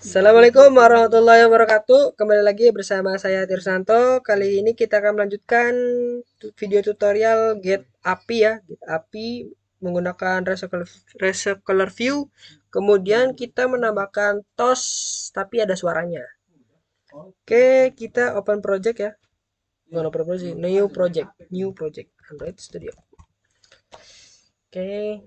Assalamualaikum warahmatullahi wabarakatuh. Kembali lagi bersama saya Tirsanto. Kali ini kita akan melanjutkan video tutorial Get API ya. Get API menggunakan Reserve Color View. Kemudian kita menambahkan toast tapi ada suaranya. Oke, kita open project ya. Bukan open project, new project Android Studio. Oke.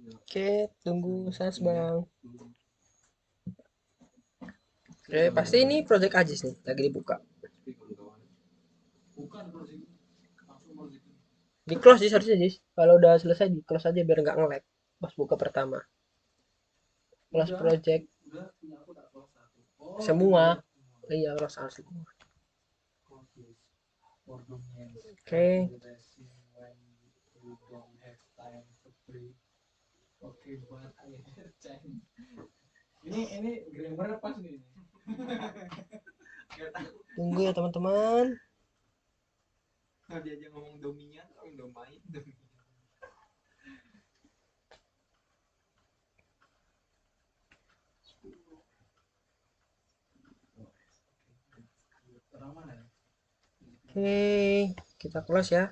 Oke, tunggu Sas Bang. Oke, pasti ini project Ajis nih, lagi dibuka. Di close sih harusnya Jis. Kalau udah selesai di close aja biar nggak nge-lag pas buka pertama. Close project semua. Iya, close all semua. Oke. Tunggu ya teman-teman. Oke, kita close ya.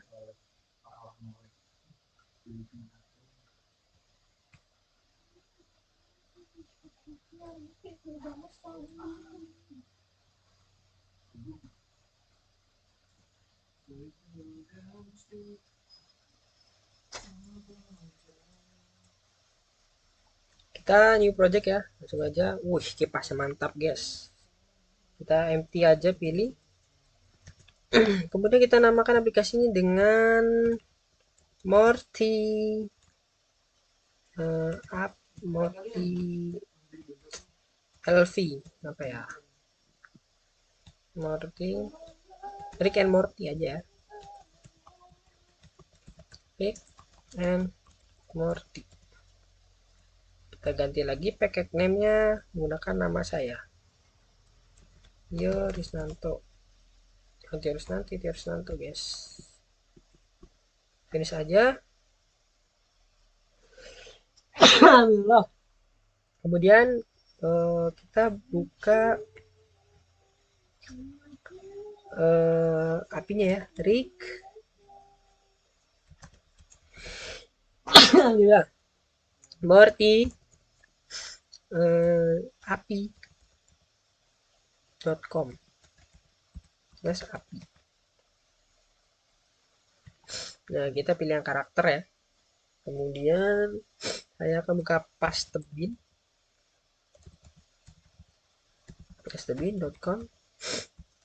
Kita new project ya, langsung aja. Wih, kipasnya mantap guys. Kita empty aja, pilih. Kemudian kita namakan aplikasi ini dengan Morty app Morty LV apa ya, Morty Rick and Morty aja ya. Rick and Morty. Kita ganti lagi package name-nya menggunakan nama saya, Yo Risnanto. Risnanto guys. Finish aja. Alhamdulillah. Kemudian kita buka apinya ya, Rick. Alhamdulillah. Morty api.com api. Nah, kita pilih yang karakter ya. Kemudian saya akan buka pastebin.com.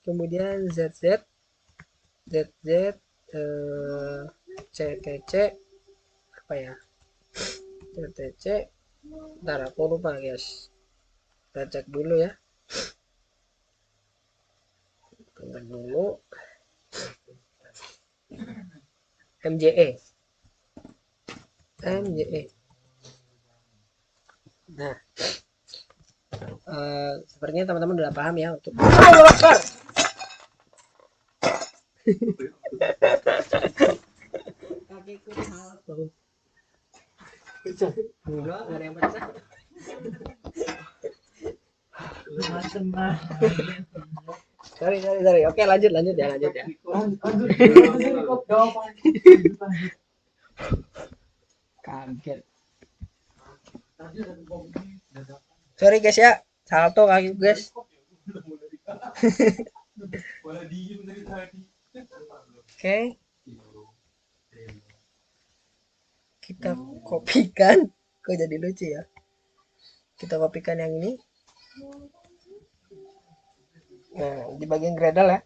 Kemudian zz ctc apa ya, ctc, ntar aku lupa guys, kita cek dulu ya, tunggu dulu. MJE. Nah, sepertinya teman-teman udah paham ya untuk kakiku tuh enggak ada yang pecah. Sorry. Oke, lanjut ya. Kaget. Sorry guys ya, salto kaki guys. Oke. Kita kopikan. Kok jadi lucu ya? Kita kopikan yang ini. Nah, di bagian gradle ya.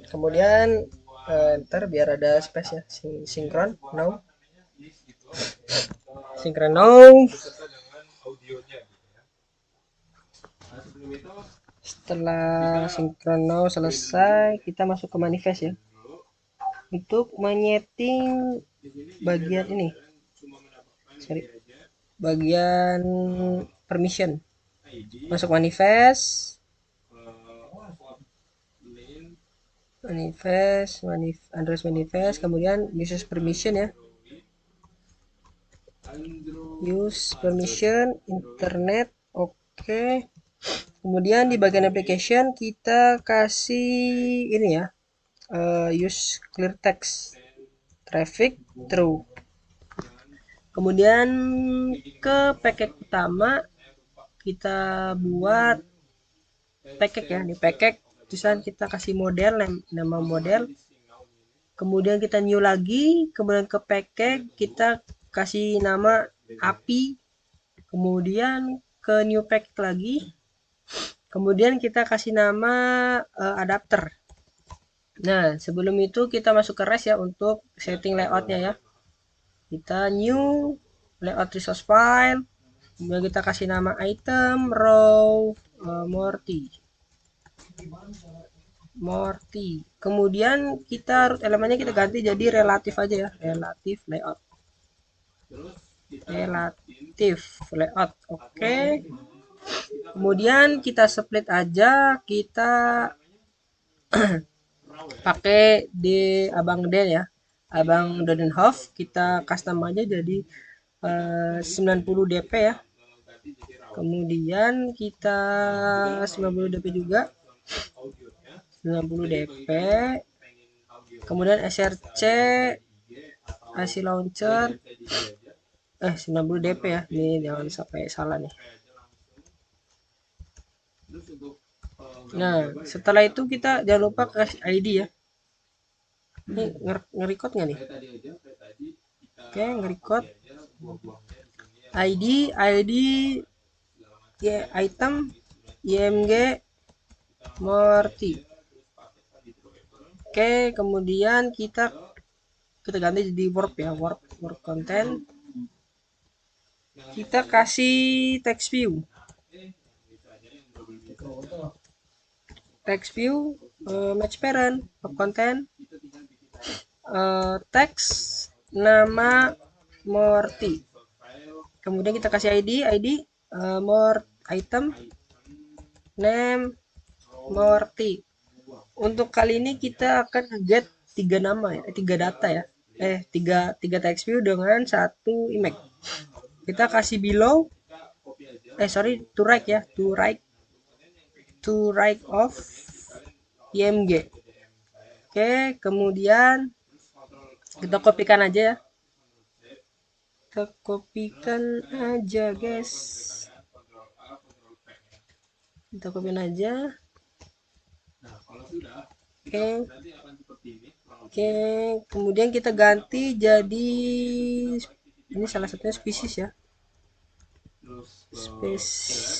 Kemudian ntar biar ada space ya, sinkron now. Sinkron now. Setelah sinkron now selesai, kita masuk ke manifest ya. untuk menyeting bagian ini, sorry, bagian permission. Masuk manifest, address manifest, kemudian uses permission ya, use permission internet. Oke. Kemudian di bagian application kita kasih ini ya, use clear text traffic true. Kemudian ke package utama kita buat package ya, di package tulisan kita kasih model, nama model. Kemudian kita new lagi, kemudian ke package kita kasih nama API. Kemudian ke new package lagi. Kemudian kita kasih nama adapter. Nah, sebelum itu kita masuk ke REST ya untuk setting layoutnya ya. Kita new layout resource file. Kemudian kita kasih nama item row Morty. Kemudian kita elemennya kita ganti jadi relatif aja ya, relatif layout. Oke. Kemudian kita split aja, kita pakai di abang Den ya, abang Dodenhof, kita custom aja jadi 90 dp ya. Kemudian kita 90 dp juga, 90 dp. Kemudian src IC launcher 90 dp ya, ini jangan sampai salah nih. Nah, setelah itu kita jangan lupa kasih ID ya. Ini nge-record nggak nih? Oke, nge-record. ID ya, item img Morty. Oke, kemudian kita ganti jadi warp ya, warp content. Kita kasih text view. Text view match parent of content, text nama Morty. Kemudian kita kasih ID more item name Morty. Untuk kali ini kita akan get 3 nama ya, 3 data ya, 3 text view dengan 1 image. Kita kasih below, to right ya, to right of img. Oke, kemudian kita kopikan aja ya, kita kopikan aja guys, kita kopikan aja. Oke, kemudian kita ganti jadi ini salah satunya spesies ya,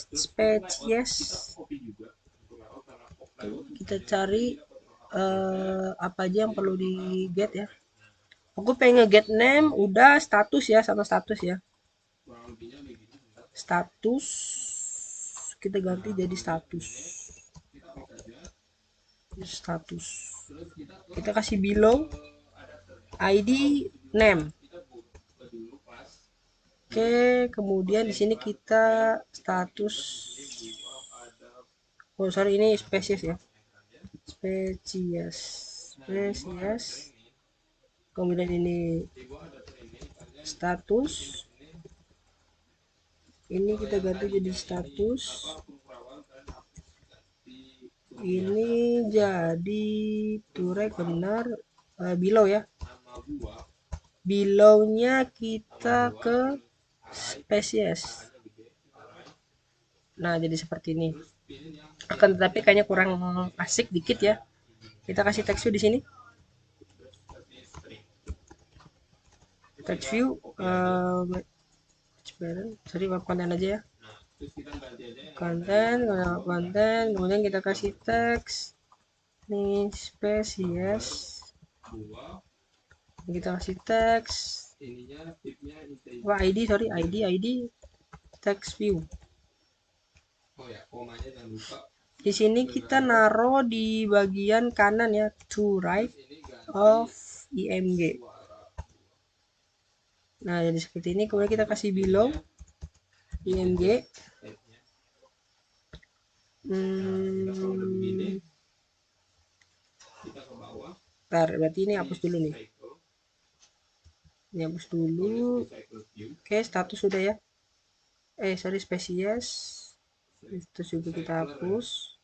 spesies. Kita cari apa aja yang perlu di get ya. Aku pengen get name, udah status ya, sama status ya. Status kita ganti jadi status. Kita kasih below ID name. Oke, kemudian di sini kita status, ini spesies ya, spesies. Kemudian ini status, ini kita ganti jadi status, ini jadi turek benar, below ya, belownya kita ke spesies. Nah, jadi seperti ini. Akan tetapi kayaknya kurang asik dikit ya. Kita kasih text view di sini. Text view sorry, konten aja ya. Konten, kemudian kita kasih teks ini spesies. Kita kasih teks ID text view. Di sini kita naruh di bagian kanan ya, to right of img. Nah, jadi seperti ini. Kemudian kita kasih below img. Bentar, berarti ini hapus dulu nih. Ini hapus dulu. Oke, status sudah ya. Sorry, spesies. Itu juga kita hapus.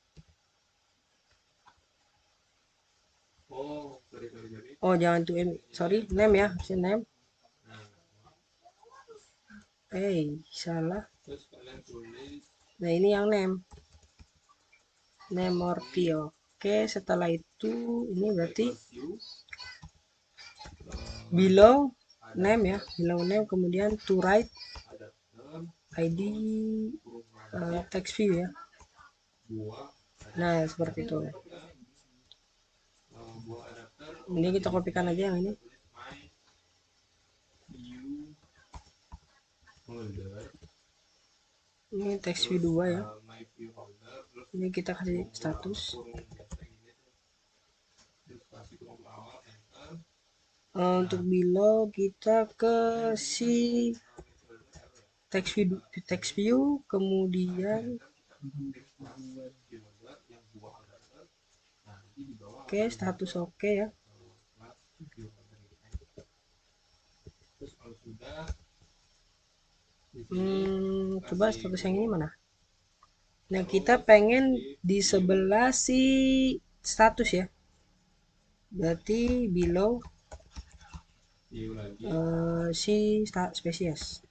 Oh, jangan tuh sorry, name ya, harusnya name. Salah. Nah, ini yang name Morty. Oke, setelah itu ini berarti below name ya, below name, kemudian to write id text view ya. Nah, seperti itu. Ini kita kopikan aja yang ini. Ini text view 2 ya. Ini kita kasih status. Untuk below kita ke si text view, kemudian oke, status oke ya. Coba status yang ini mana? Nah, kita pengen di sebelah si status ya. Berarti below si spesies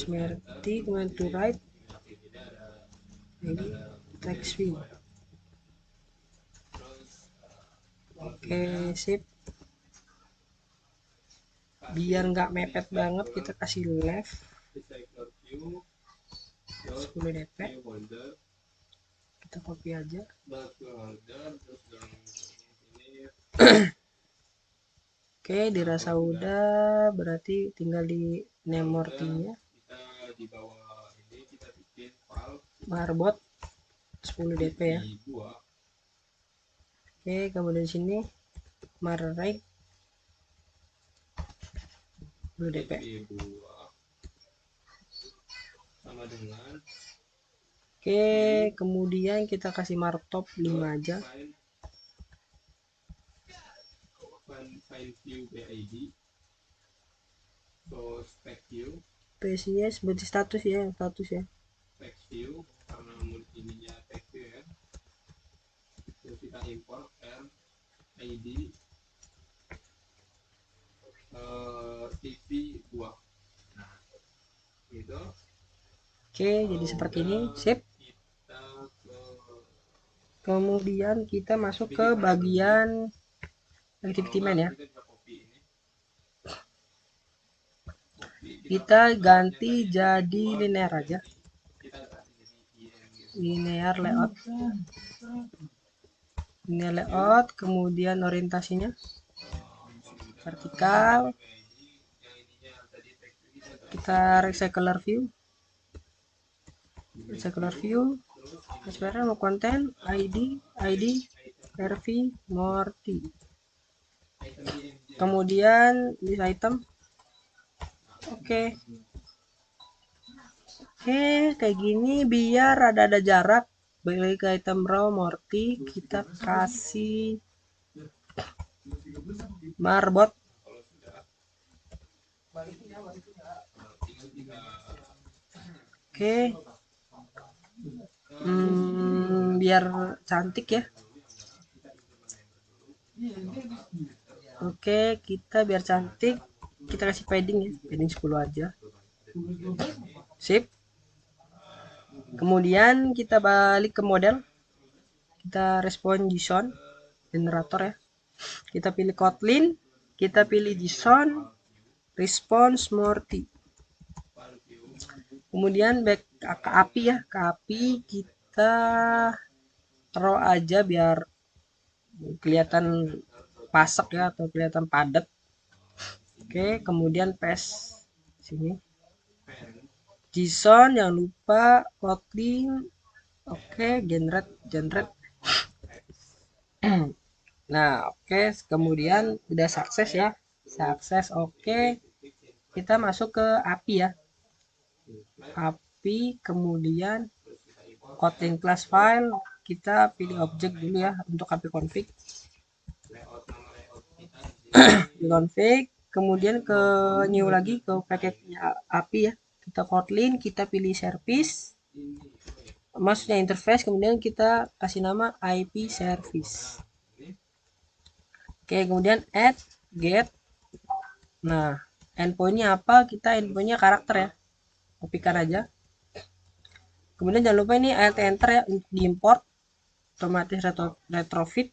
Merti, kemudian to write ini text view. Oke, sip. Biar nggak mepet banget, kita kasih left 10 dp. Kita copy aja. Oke, dirasa udah, berarti tinggal di name Morty-nya. Marbot 10 dp ya. Oke, kemudian sini marrate 10 dp. Oke, kemudian kita kasih marktop 5 aja. Spesies berarti status ya, status ya. Kita import id tv2. Nah, gitu. Oke, jadi seperti ini, sip. Kemudian kita masuk ke bagian activity main ya. Kita ganti jadi linear aja. Linear layout. Ini layout, kemudian orientasinya vertikal. Kita recycler view. Sebenarnya mau konten id rv Morty. Kemudian list item. Oke, kayak gini biar ada jarak. Balik lagi ke item raw Morty, kita kasih marbot. Oke, biar cantik ya. Oke, kita biar cantik, kita kasih padding ya, padding 10 aja. Sip. Kemudian kita balik ke model, kita respon JSON generator ya. Kita pilih Kotlin, kita pilih JSON response Morty. Kemudian back ke API ya, ke API kita raw aja biar kelihatan pasak ya, atau kelihatan padat. Oke, kemudian paste sini JSON, jangan lupa Kotlin. Oke, generate Nah, oke, kemudian udah sukses ya. Sukses, oke. Kita masuk ke API ya. API, kemudian Kotlin class file, kita pilih objek dulu ya untuk API config. Di config, kemudian ke new lagi ke paketnya API ya. Kita Kotlin, kita pilih service, maksudnya interface, kemudian kita kasih nama IP service. Oke, kemudian add get. Nah, endpointnya apa? Kita endpointnya karakter ya, kopikan aja. Kemudian jangan lupa ini alt enter ya untuk diimport, otomatis retrofit.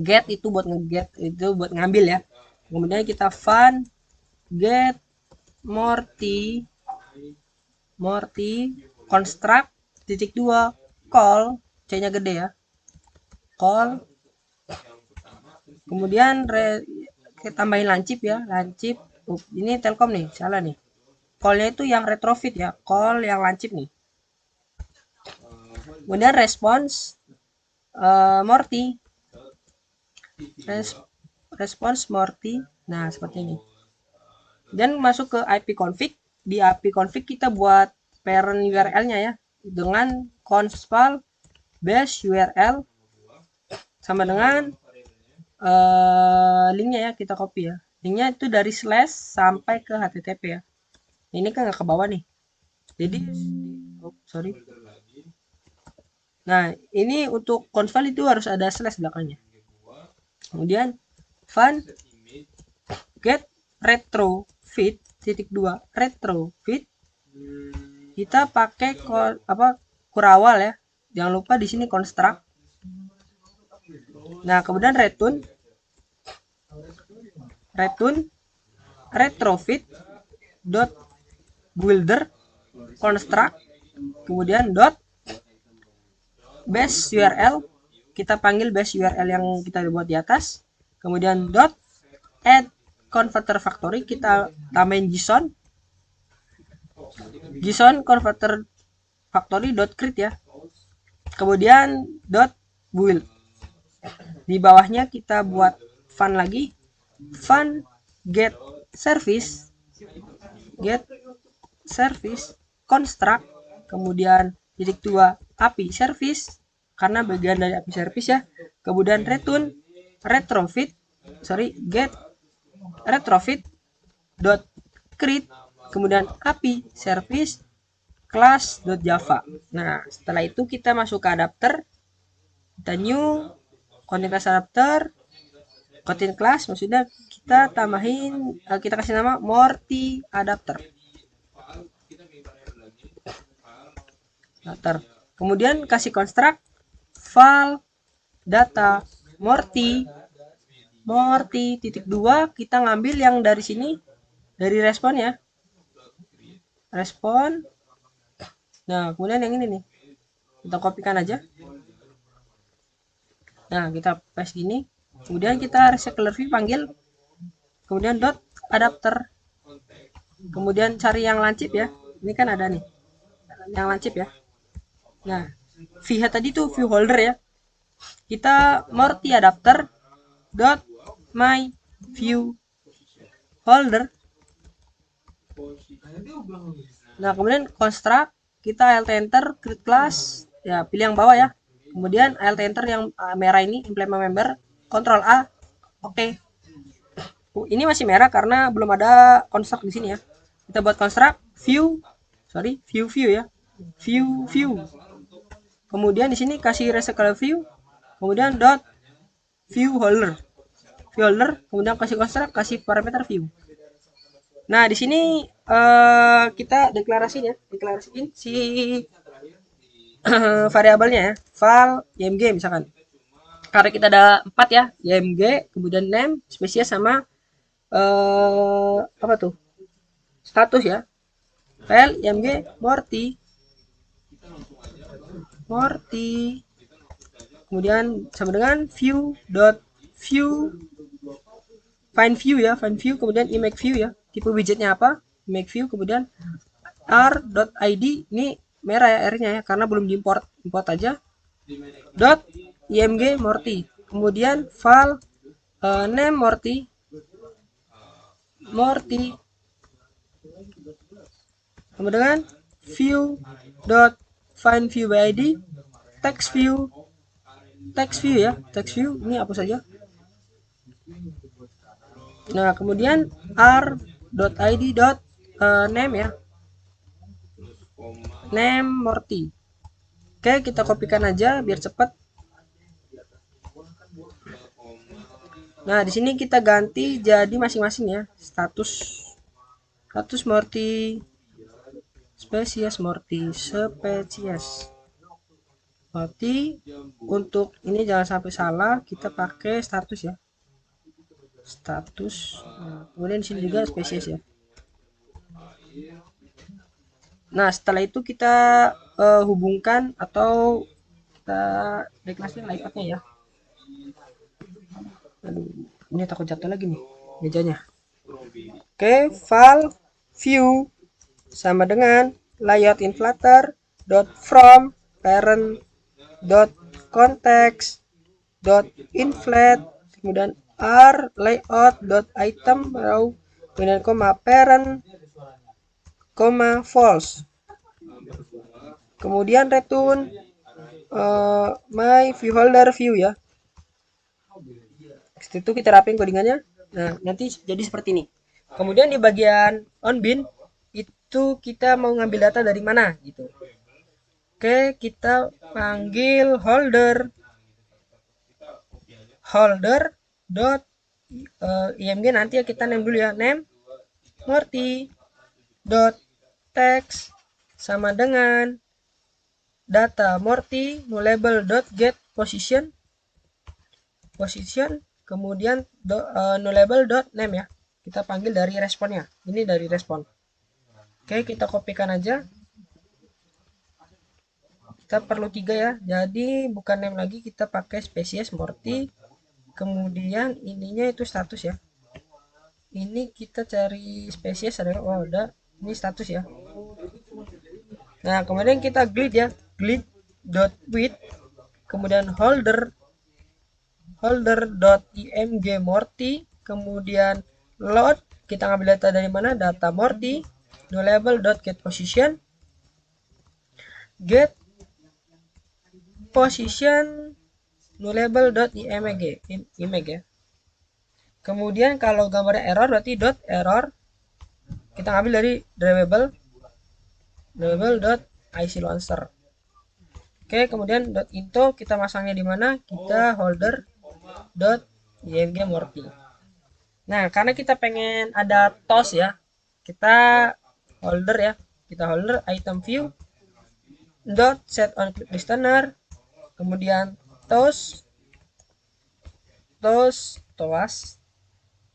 Get itu buat ngeget, itu buat ngambil ya. Kemudian kita fun get Morty construct titik 2 call, C-nya gede ya, call. Kemudian kita tambahin lancip ya, lancip. Ini Telkom nih, salah nih. Call-nya itu yang retrofit ya, call yang lancip nih. Kemudian response Morty, response Morty. Nah, seperti ini. Dan masuk ke IP config. Di IP config kita buat parent URL-nya ya dengan consul base URL sama dengan linknya ya, kita copy ya. Linknya itu dari slash sampai ke http ya. Ini kan nggak ke bawah nih. Jadi sorry. Nah, ini untuk console itu harus ada slash belakangnya. Kemudian fun get retrofit titik 2 retrofit, kita pakai kurawal ya. Jangan lupa di sini construct. Nah, kemudian return retrofit dot builder construct, kemudian dot base URL, kita panggil base URL yang kita buat di atas, kemudian dot add converter factory, kita tambahin JSON converter factory dot create ya, kemudian dot build. Di bawahnya kita buat fun lagi, fun get service construct, kemudian titik 2 API service karena bagian dari API service ya, kemudian return get retrofit dot create, kemudian API service class.java. Nah, setelah itu kita masuk ke adapter, kita new Kotlin class adapter, Kotlin class, maksudnya kita tambahin, kita kasih nama Morty adapter. Kemudian kasih construct file data Morty titik 2, kita ngambil yang dari sini, dari respon ya, respon. Nah, kemudian yang ini nih kita kopikan aja. Nah, kita paste gini, kemudian kita recycler view panggil, kemudian dot adapter, kemudian cari yang lancip ya. Ini kan ada nih yang lancip ya. Nah, view tadi tuh view holder ya, kita Morty adapter dot my view holder. Nah, kemudian construct, kita alt enter create class ya, pilih yang bawah ya, kemudian alt enter yang merah ini implement member, Ctrl A, oke. Ini masih merah karena belum ada construct di sini ya. Kita buat construct view ya, view. Kemudian di sini kasih recycle view, kemudian dot view holder, kemudian kasih construct, kasih parameter view. Nah, di sini kita deklarasiin si variabelnya ya, file img misalkan. Karena kita ada 4 ya, img, kemudian name, spesies sama apa tuh? Status ya. File img Morty. Kemudian sama dengan view find view ya, kemudian image view ya, tipe widgetnya apa, image view, kemudian r.id, ini merah ya R-nya ya karena belum diimport, import aja, dot img Morty. kemudian file name Morty kemudian view dot find view by id text view ya, text view ini apa saja. Nah, kemudian r.id.name ya, name Morty. Oke, kita kopikan aja biar cepat. Nah, di sini kita ganti jadi masing-masing ya, status Morty spesies, Morty spesies. Morty untuk ini jangan sampai salah, kita pakai status ya. Status. Nah, kemudian di sini juga spesies ya. Nah, setelah itu kita hubungkan atau kita deklarasikan live-nya ya. Aduh, ini takut jatuh lagi nih mejanya. Oke, file view sama dengan layout in Flutter dot from parent dot context dot inflat kemudian r layout dot item row kemudian koma parent koma false kemudian return my view holder view ya. Setelah itu kita rapin codingannya. Nah, nanti jadi seperti ini. Kemudian di bagian onBean itu kita mau ngambil data dari mana gitu. Oke, kita panggil holder dot img nanti ya kita name dulu ya, name Morty dot text sama dengan data Morty nullable dot get position kemudian nullable dot name ya, kita panggil dari responnya, ini dari respon. Oke, kita kopikan aja, kita perlu 3 ya, jadi bukan name lagi, kita pakai spesies Morty kemudian ininya itu status ya, ini kita cari spesies adalah udah ini status ya. Nah, kemudian kita glid ya, glid dot width kemudian holder dot img Morty kemudian load, kita ngambil data dari mana, data Morty nullable dot get position nullable dot img ya. Kemudian kalau gambarnya error berarti dot error, kita ngambil dari drivable dot ic launcher. Oke, kemudian dot into kita masangnya di mana, kita holder dot img Morty. Nah, karena kita pengen ada toss ya, kita holder item view dot set on click listener kemudian toss.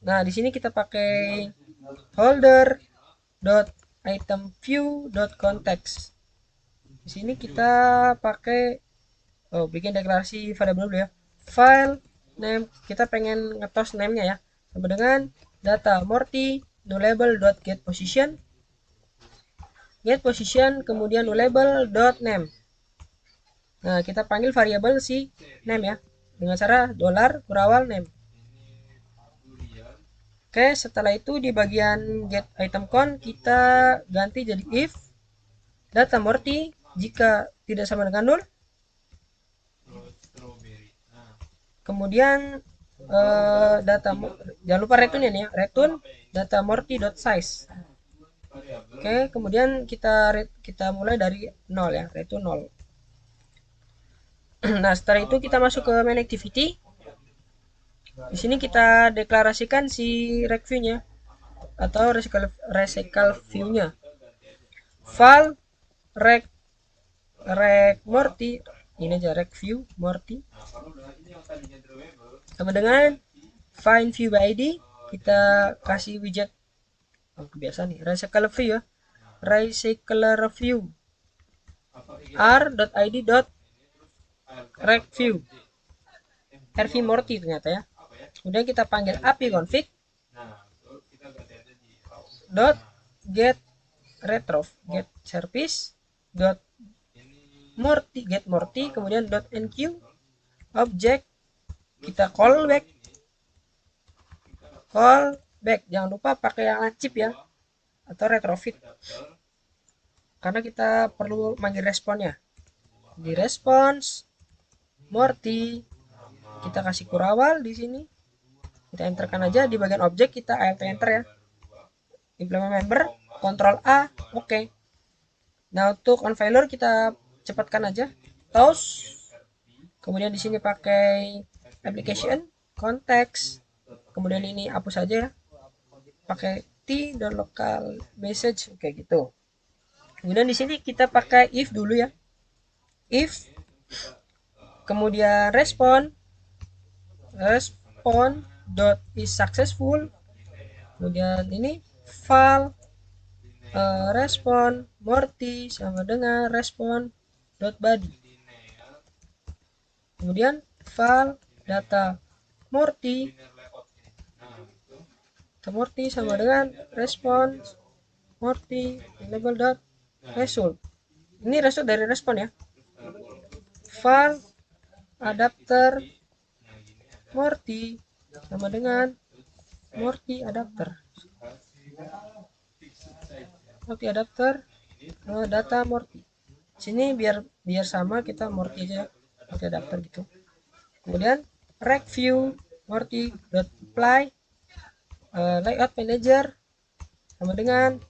Nah, di sini kita pakai holder dot item view dot context. Di sini kita pakai bikin deklarasi variabel dulu ya, file name, kita pengen ngetos name-nya ya, sama dengan data Morty nullable dot get position kemudian nullable dot name. Nah, kita panggil variabel si name ya dengan cara $ berawal name. Oke, setelah itu di bagian get item count kita ganti jadi if data Morty jika tidak sama dengan 0, kemudian jangan lupa return ya, return data Morty dot size. Oke, kemudian kita mulai dari 0 ya, return 0. Nah, setelah itu kita masuk ke main activity. Di sini kita deklarasikan si rec view-nya atau recycle view-nya. File rec Morty, ini aja rec view Morty. Sama dengan find view by id, kita kasih widget kebiasaan nih, recycle view ya. Recycler view r.id.rec view rv Morty ternyata ya. Kemudian kita panggil api config dot get service dot Morty kemudian dot enqueue object kita call back, jangan lupa pakai yang lancip ya atau retrofit, karena kita perlu manggil responnya. Di response Morty kita kasih kurawal di sini, kita enterkan aja di bagian objek, kita alt enter ya, implement member, Ctrl A, oke. Nah untuk unfailer kita cepatkan aja, toast, kemudian di sini pakai application context, kemudian ini hapus aja ya, pakai t dan local message kayak gitu. Kemudian di sini kita pakai if dulu ya, if, kemudian respon dot is successful, kemudian ini file respon Morty sama dengan respon dot body, kemudian file data Morty sama dengan respon Morty label dot result. Ini result dari respon ya, file adapter Morty sama dengan Morty adapter data Morty. Sini biar sama, kita Morty aja, Morty adapter gitu. Kemudian review Morty dot apply layout manager sama dengan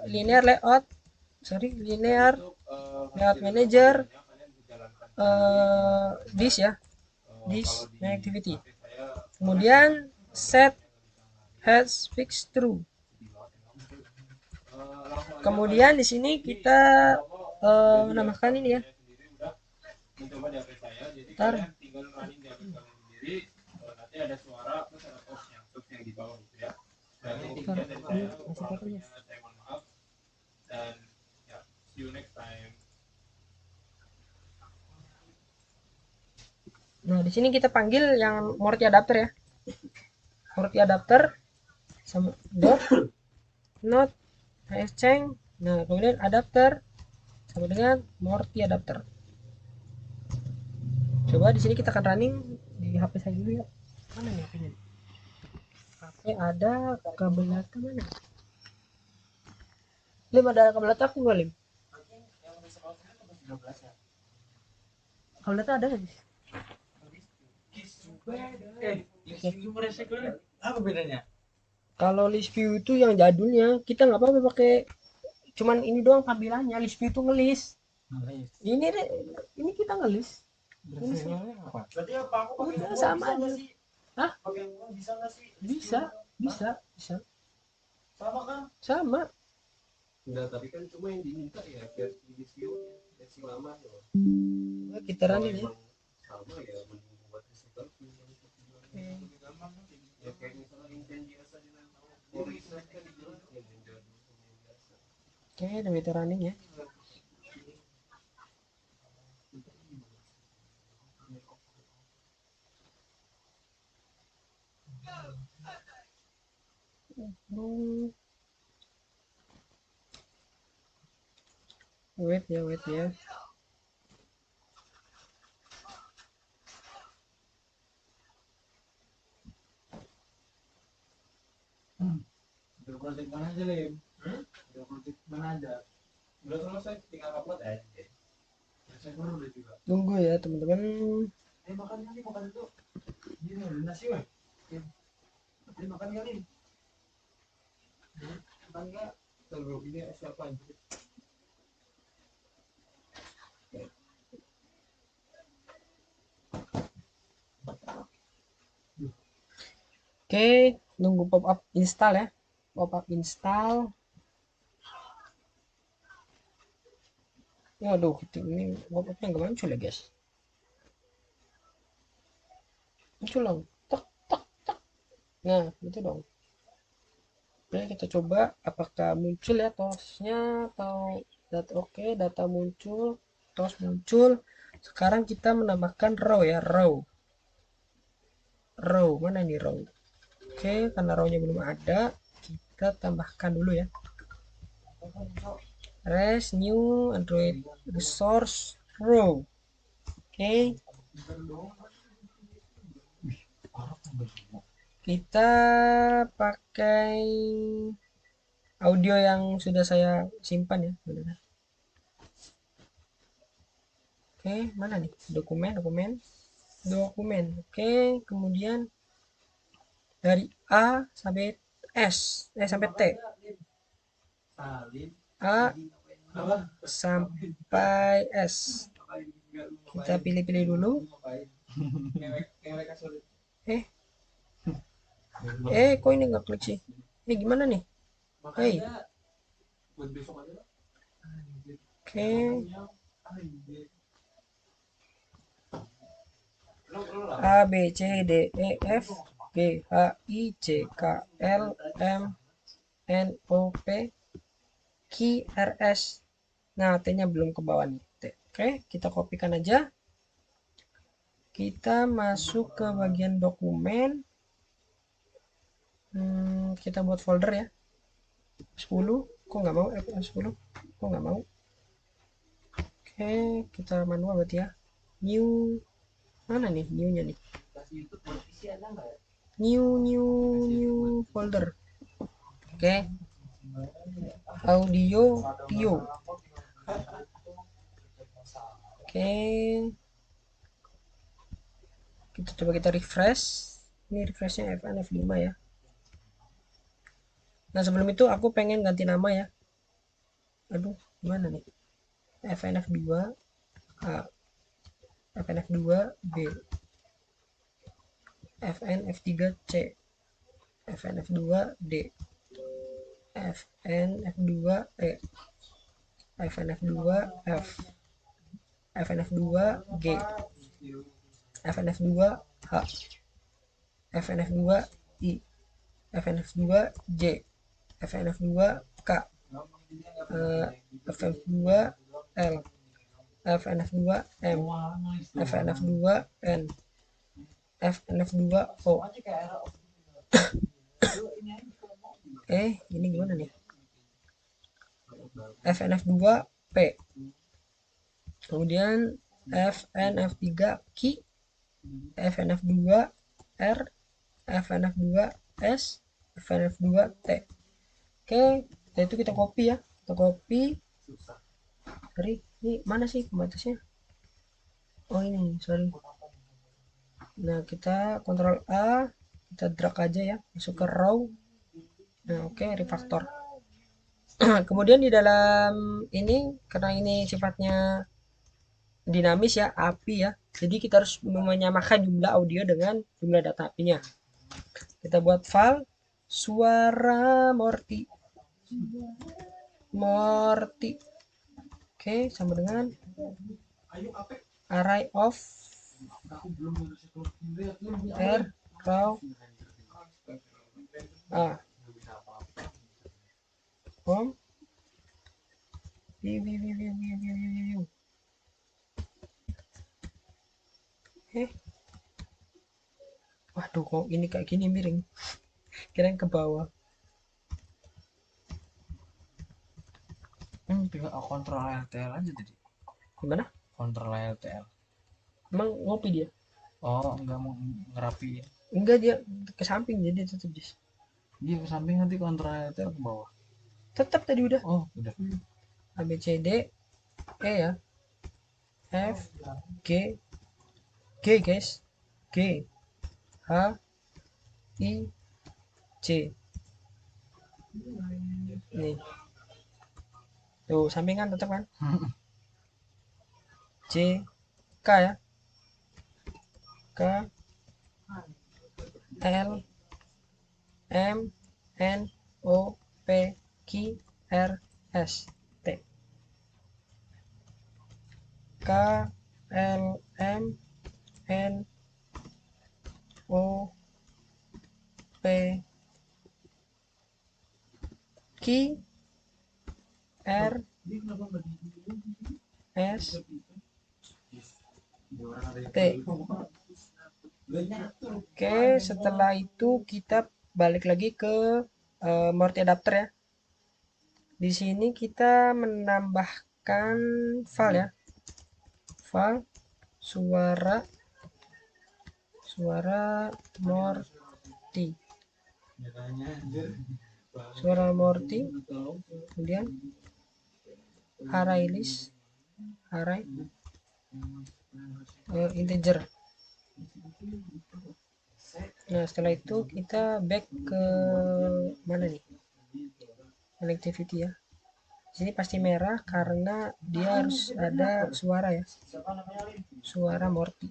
linear layout manager this ya, this activity. Kemudian set has fixed true. Kemudian di sini kita menambahkan ini ya. Ntar. Nah, di sini kita panggil yang Morty adapter ya. Morty adapter sama dot not change. Nah, kemudian adapter sama dengan Morty adapter. Coba di sini kita akan running di HP saya dulu ya. Mana nih HP-nya? HP ada kabel data mana? Lim, ada kabel data aku nggak, Lim? Kabel data ada nggak? Apa bedanya? Kalau list view itu yang jadulnya, kita nggak apa-apa pakai, cuman ini doang tampilannya. List view itu ngelis. Ini kita ngelis. Berarti apa aku pakai Udah sama aja. Hah? Pakai bisa nggak sih? Bisa. Sama kan? Sama. Enggak, tapi kan cuma yang diminta ya versi view versi lama ya. Nah, kita running ya. Sama ya, menunggu buat receiver ya kayak misalnya yang biasa dengan Orisa kan dibilang yang jadul yang biasa. Oke, udah kita running ya. Wait ya. Project mana aja, Lim? Project mana aja? Udah selesai, tinggal upload aja. Server udah juga. Tunggu ya teman-teman. Makan itu. Ini ada nasi, weh. Makan kali. Makan nggak? Kalau ini siapa aja? Oke, nunggu pop up install ya. Pop up install. Waduh, ini pop upnya nggak muncul ya guys. Muncul dong. Tek. Nah, itu dong. Oke, kita coba apakah muncul ya tosnya atau data. Oke, data muncul, tos muncul. Sekarang kita menambahkan row ya, row. Mana nih row? Oke, karena row-nya belum ada, kita tambahkan dulu ya. Res new Android resource row. Oke. Kita pakai audio yang sudah saya simpan ya. Oke, mana nih? Dokumen. Oke, kemudian dari A sampai sampai T. A sampai S. Kita pilih-pilih dulu. Eh, kok ini nggak klik sih? Gimana nih? Oke. A B C D E F G H I J K L M N O P Q R S. Nah, T-nya belum ke bawah nih. T. Oke, kita kopikan aja. Kita masuk ke bagian dokumen. Kita buat folder ya. 10. Kok nggak mau? F10. Kok nggak mau? Oke, kita manual berarti ya. New. Mana nih new-nya nih? New folder. Oke. Audio Tio. Oke. Kita refresh. Ini refreshnya F1 F5 ya. Nah, sebelum itu aku pengen ganti nama ya. Aduh, gimana nih? FNF2 A, FNF2 B, FNF3 C, FNF2 D, FNF2 E, FNF2 F, FNF2 G, FNF2 H, FNF2 I, FNF2 J, FNF2 K, FNF2 L, FNF2 M, FNF2 N, FNF2 O. Ini gimana nih? FNF2 P. Kemudian FNF3 Q, FNF2 R, FNF2 S, FNF2 T. Oke, itu kita copy ya. Kita copy dari ini mana sih pembatasnya? Oh ini, sorry. Nah, kita Ctrl A, kita drag aja ya, masuk ke raw. Nah, oke, refactor. Kemudian di dalam ini, karena ini sifatnya dinamis ya, API ya, jadi kita harus menyamakan jumlah audio dengan jumlah data API-nya. Kita buat file suara Morty. Oke, sama dengan array of r raw a home view. Waduh, kok ini kayak gini miring, kirain ke bawah. Tinggal kontrol LTL aja tadi. Gimana? Kontrol LTL. Emang ngopi dia? Oh, enggak mau ngerapiin. Enggak, dia ke samping jadi tetap dis. Dia ke samping nanti kontrol LTL ke bawah. Tetap tadi udah. Oh, udah. A B C D E ya. F G guys. G H I C. Nih. Tuh, sampingan tetap kan? C K ya. K L M N O P Q R S T. K L M N O P Q R S T. Oke, setelah itu kita balik lagi ke Morty adapter ya. Di sini kita menambahkan file ya. File suara Morty, Nyatanya anjir. suara Morty, kemudian array list, array integer. Nah, setelah itu kita back ke mana nih? Selectivity ya. Sini pasti merah karena dia harus ada suara ya. Suara Morty.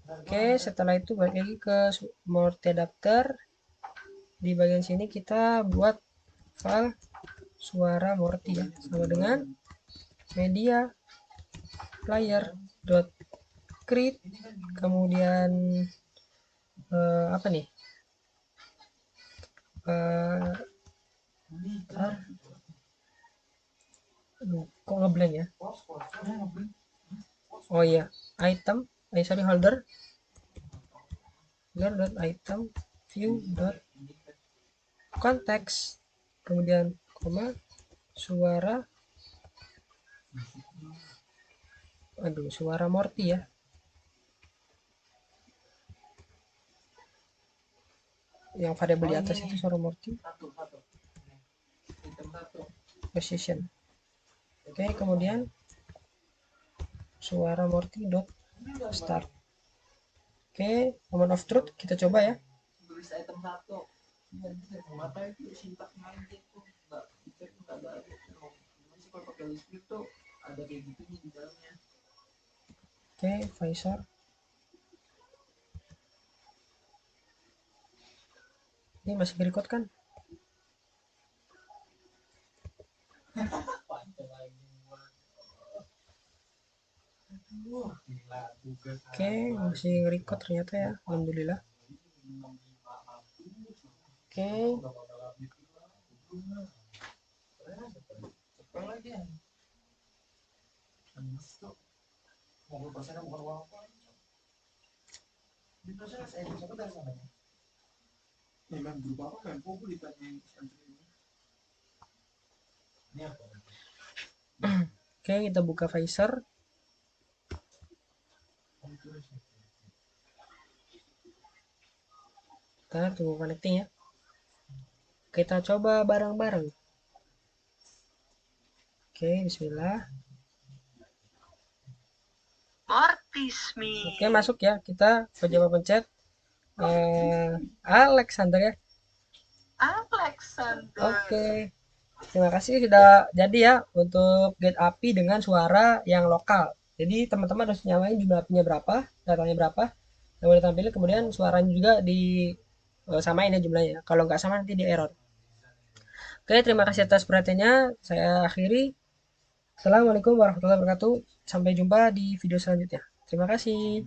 Oke, setelah itu balik lagi ke Morty adapter. Di bagian sini kita buat file suara Morty ya, sama dengan media player dot create, kemudian apa nih, kok ngeblank ya. Oh iya, item sorry, holder dot item view dot context, kemudian koma suara suara Morty ya. Yang variabel di atas itu suara Morty position. Oke, kemudian suara Morty dot start. Oke, moment of truth kita coba ya. Tulis item 1. Mata itu sintaknya aja tuh nggak ada. Gimana sih kalau pakai list tuh ada kayak gitu di dalamnya. Oke, visor. Ini masih record kan? Oke, masih record ternyata ya. Alhamdulillah. Oke. Oke, kita buka visor. Kita tunggu connecting ya. Kita coba bareng-bareng. Oke, bismillah. Oke, masuk ya. Kita coba pencet Alexander ya. Oke. Terima kasih sudah jadi ya untuk get API dengan suara yang lokal. Jadi teman-teman harus nyamain jumlah API-nya berapa, datanya berapa, yang boleh tampilin, kemudian suaranya juga di samain ya jumlahnya. Kalau nggak sama nanti di error. Oke, terima kasih atas perhatiannya. Saya akhiri. Assalamualaikum warahmatullahi wabarakatuh. Sampai jumpa di video selanjutnya. Terima kasih.